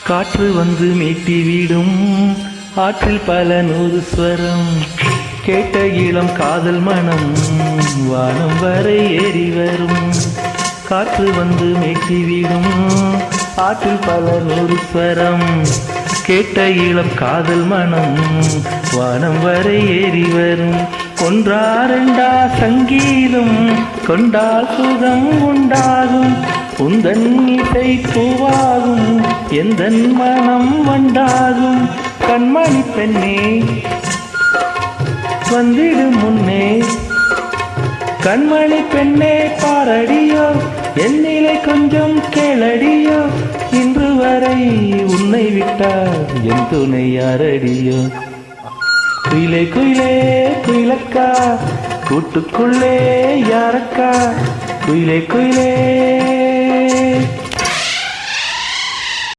காற்று வந்து மீட்டிவிடும் ஆற்றில் பல நூறு ஸ்வரம் கேட்ட இளம் காதல் மனம் வானம் வரை ஏறி வரும். காற்று வந்து மீட்டிவிடும் ஆற்றில் பல நூறு ஸ்வரம் கேட்ட இளம் காதல் மனம் வானம் வரை ஏறி வரும். ஒன்றாரண்டா சங்கீதம் கொண்டால் சுகம் உண்டாகும். உந்தன் இசை பூவாகும் எந்தன் மனம் வண்டாகும். கண்மணி பெண்ணே வந்திடும் முன்னே கண்மணி பெண்ணே பாரடியோ என் நிலை கொஞ்சம் கேளடியோ. இன்று வரை உன்னை விட்டால் என் துணை யாரடியோ. குயிலே குயிலே குயிலக்கா கூட்டுக்குள்ளே யாரக்கா. குயிலே குயிலே